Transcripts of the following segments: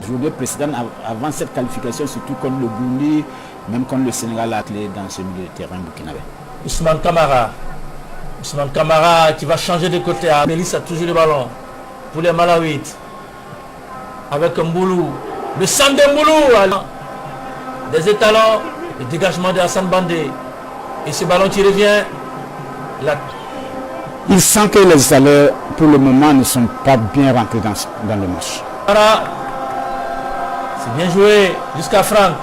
Journée précédente, avant cette qualification, surtout contre le Burundi, même contre le Sénégal, la clé dans ce milieu de terrain burkinabé. Ousmane Camara qui va changer de côté. Mélis a toujours le ballon pour les Malawites. Avec Mboulou. Le centre de Mboulou. Des étalons. Le dégagement de Hassan Bandé. Et ce ballon qui revient. Il sent que les alleurs, pour le moment, ne sont pas bien rentrés dans le match. C'est bien joué jusqu'à Franck.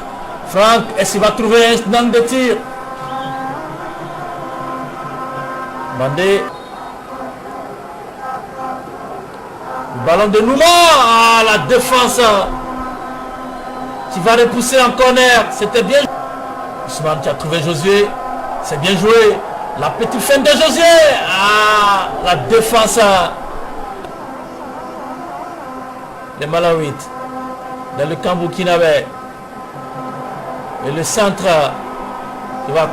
Franck, est-ce qu'il va trouver un angle de tir? Bandé. Le ballon de Nouma. Ah, la défense qui va repousser en corner. C'était bien. Ousmane qui a trouvé Josué. C'est bien joué. La petite fin de Josué. Ah, la défense. Les Malawites. Dans le camp burkinabé. Et le centre qui va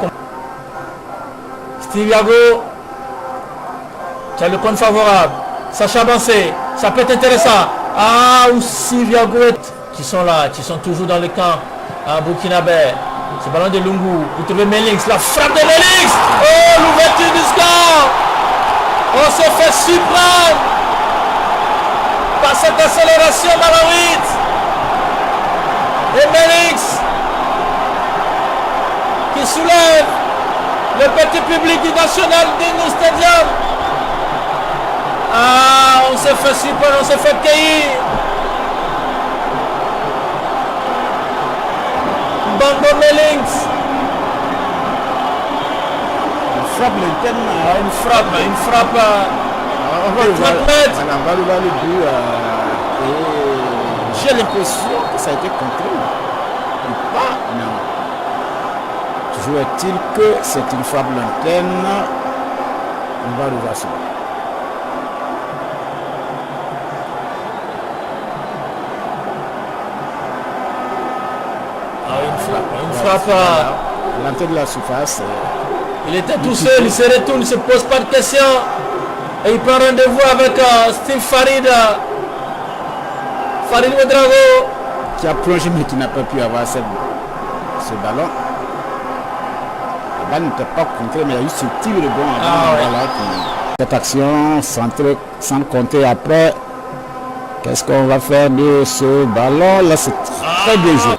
Steve Yago qui a le compte favorable. Sacha Bansé, ça peut être intéressant. Ah, ou Steve Yago qui sont là, qui sont toujours dans le camp à burkinabé. Ce ballon de Lungu, vous trouvez Melings, la frappe de Melings. Oh, l'ouverture du score. On s'est fait surprendre par cette accélération malawite. Et Melings qui soulève le petit public du National Dino Stadium. Ah, on s'est fait surprendre, on s'est fait cueillir. Bambo Melings. Une frappe l'interne. Une frappe. On va le voir le but. J'ai l'impression que ça a été contré. Ou pas, non. Toujours est-il que c'est une frappe lointaine. On va le voir ça. Une frappe. À l'entrée de la surface. Il était tout seul, il se retourne, il ne se pose pas de questions. Et il prend rendez-vous avec Steve Farid. Farid Ouedraogo. Qui a plongé mais qui n'a pas pu avoir ce ballon. La balle n'était pas contrée, mais il y a eu ce tir de bon avant. Voilà, cette action sans compter après. Qu'est-ce qu'on va faire de ce ballon? Là, c'est très bien joué.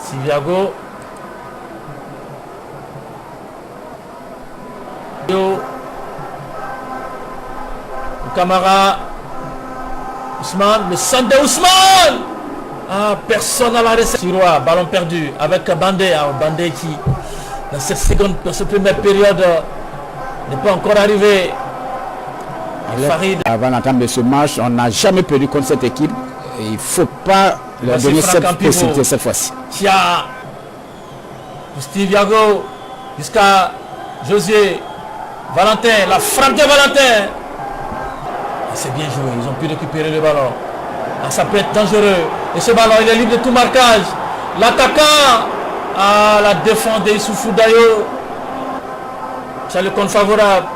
Siviago. Camara. Ousmane, le centre de Ousmane. Ah, personne à la réception. Sirois, ballon perdu avec Bandé. Bandé qui, dans cette première période, n'est pas encore arrivé. Farid. Avant l'entame de ce match, on n'a jamais perdu contre cette équipe. Et il ne faut pas leur donner cette possibilité cette fois-ci. Tia, Steve Yago, jusqu'à Josué, Valentin, la frappe de Valentin. C'est bien joué, ils ont pu récupérer le ballon. Ah, ça peut être dangereux. Et ce ballon, il est libre de tout marquage. L'attaquant, la défense de Issoufou Dayo. C'est le compte favorable.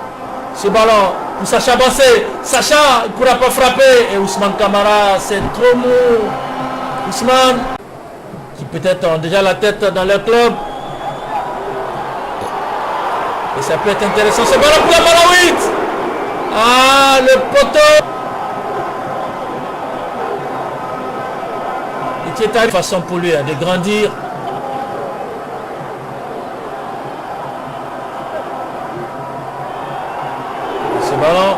Ce ballon pour Sacha Bansé. Sacha, il ne pourra pas frapper. Et Ousmane Camara, c'est trop mou. Ousmane, qui peut-être ont déjà la tête dans leur club. Et ça peut être intéressant. Ce ballon pour la Malawite. Ah, le poteau. Et qui est une façon pour lui de grandir. Ce ballon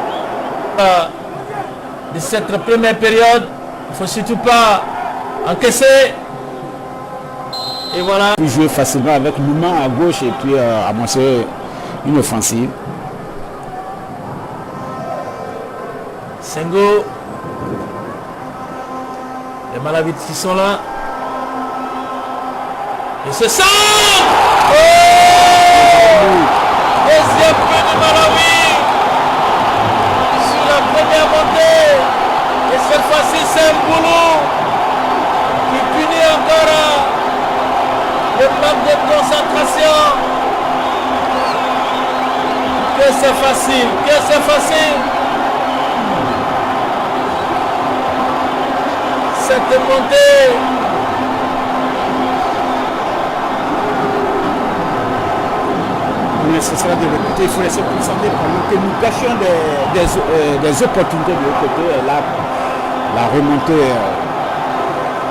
de cette première période, il ne faut surtout pas encaissé. Et voilà. Il jouer facilement avec Louma à gauche et puis amorcer une offensive. Senghor. Les Malawites qui sont là. Et ce centre. Oh, deuxième but du Malawi. Sur la première montée. Et cette fois-ci, c'est Mboulou qui punit encore le manque de concentration. Que c'est facile, que c'est facile. Cette montée. Mais ce sera de l'autre côté, il faut laisser concentrer pendant que nous gâchions des opportunités de l'autre côté. Et là, la remontée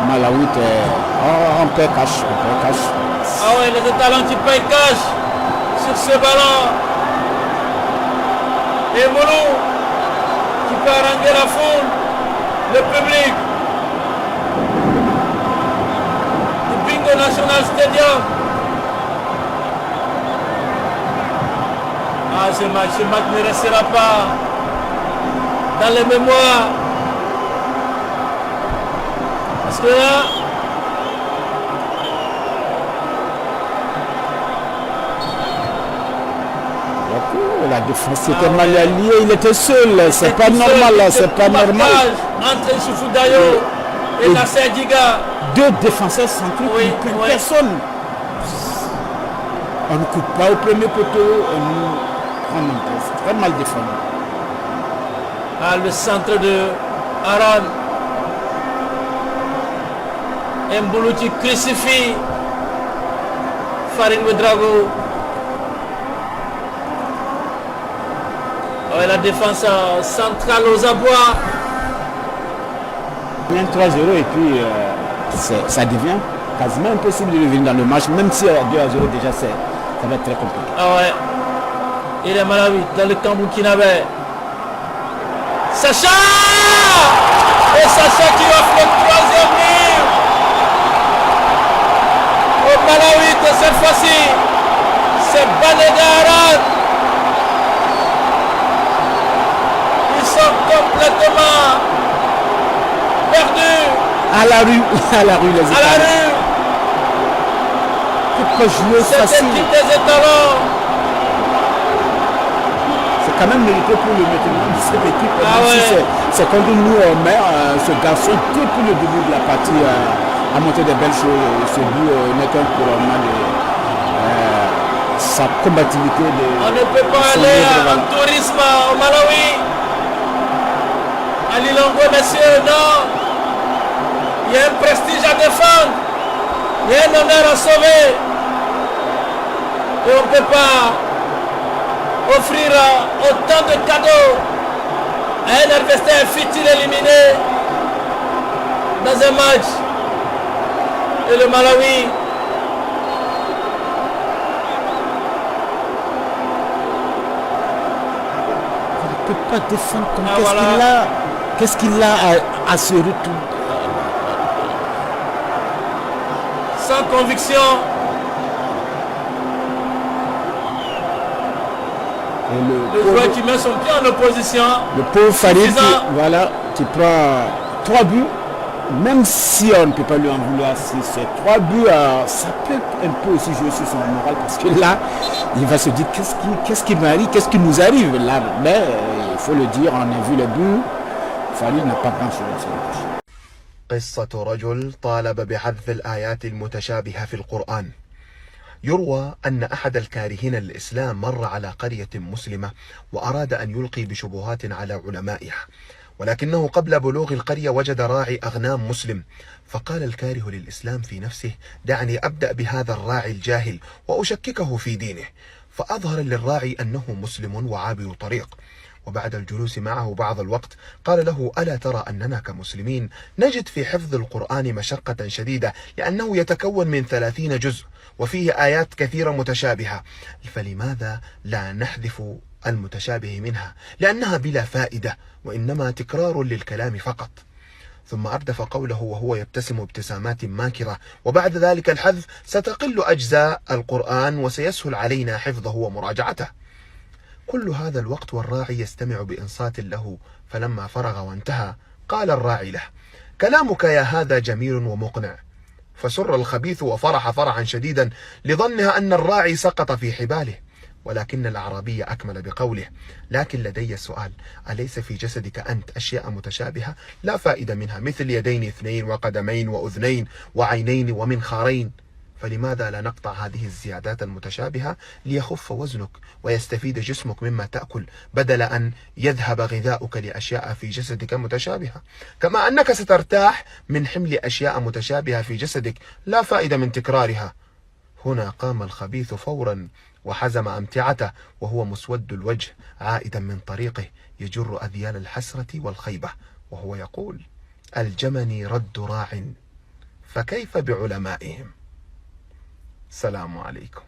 malawite, on perd cash, Ah ouais, les talents qui payent cash sur ce ballon. Et Molo qui peut haranguer la foule, le public. Du Bingo National Stadium. Ah, ce match ne restera pas dans les mémoires. Parce que là, la défense était mal alliée, il était seul, c'est pas normal, c'est pas normal. Entre Issoufou Dayo et Nasser Diga. Deux défenseurs centraux qui ne prennent personne. On ne coupe pas au premier poteau, on nous prend en place. Très mal défendu. Ah, le centre de Aran. Mboulou qui crucifie Farid Ouedraogo. Ouais, la défense centrale aux abois. 3-0 et puis ça devient quasiment impossible de revenir dans le match, même si 2-0 déjà ça va être très compliqué. Ah ouais. Il est Malawi dans le camp burkinabé. Sacha. Et Sacha qui offre le troisième but au Malawi de cette fois-ci. C'est Banega Aran. Ils sont complètement perdus. À la rue les étalons. À la rue. Pourquoi jouer Cette facile? équipe des étalons. C'est quand même mérité pour le maintenant de cette équipe. Ah Même si ouais. c'est quand nous on met ce garçon depuis le début de la partie à monter des belles choses. Ce but n'est qu'un couronnement de sa combativité. On ne peut pas aller en tourisme au Malawi. À Lilongwe, messieurs, non. Il y a un prestige à défendre. Il y a un honneur à sauver. Et on ne peut pas offrir autant de cadeaux à un adversaire fut-il éliminé dans un match. Et le Malawi On ne peut pas défendre comme Ah, voilà. Qu'est-ce qu'il a à ce retour? sans conviction. Et Le joueur qui met son pied en opposition. le pauvre Farid Suffisant. qui prend 3 buts, même si on ne peut pas lui en vouloir, si c'est 3 buts, ça peut un peu aussi jouer sur son moral parce que là, il va se dire qu'est-ce qui m'arrive, qu'est-ce qui nous arrive là. Mais il faut le dire, on a vu le but, Farid n'a pas grand-chose à se reprocher. قصة رجل طالب بحذف الآيات المتشابهة في القرآن. يروى أن أحد الكارهين للإسلام مر على قرية مسلمة وأراد أن يلقي بشبهات على علمائها، ولكنه قبل بلوغ القرية وجد راعي أغنام مسلم، فقال الكاره للإسلام في نفسه: دعني أبدأ بهذا الراعي الجاهل وأشككه في دينه، فأظهر للراعي أنه مسلم وعابر طريق، وبعد الجلوس معه بعض الوقت قال له: ألا ترى أننا كمسلمين نجد في حفظ القرآن مشقة شديدة لأنه يتكون من 30 جزء وفيه آيات كثيرة متشابهة، فلماذا لا نحذف المتشابه منها؟ لأنها بلا فائدة وإنما تكرار للكلام فقط. ثم أردف قوله وهو يبتسم ابتسامات ماكرة: وبعد ذلك الحذف ستقل أجزاء القرآن وسيسهل علينا حفظه ومراجعته. كل هذا الوقت والراعي يستمع بإنصات له، فلما فرغ وانتهى قال الراعي له: كلامك يا هذا جميل ومقنع. فسر الخبيث وفرح فرحا شديدا لظنها أن الراعي سقط في حباله، ولكن الأعرابي أكمل بقوله: لكن لدي سؤال، أليس في جسدك أنت أشياء متشابهة لا فائدة منها، مثل يدين 2 وقدمين وأذنين وعينين ومنخارين؟ فلماذا لا نقطع هذه الزيادات المتشابهة ليخف وزنك ويستفيد جسمك مما تأكل، بدل أن يذهب غذاؤك لأشياء في جسدك متشابهة؟ كما أنك سترتاح من حمل أشياء متشابهة في جسدك لا فائدة من تكرارها. هنا قام الخبيث فورا وحزم أمتعته وهو مسود الوجه، عائدا من طريقه يجر أذيال الحسرة والخيبة، وهو يقول: ألجمني رد راع، فكيف بعلمائهم؟ السلام عليكم.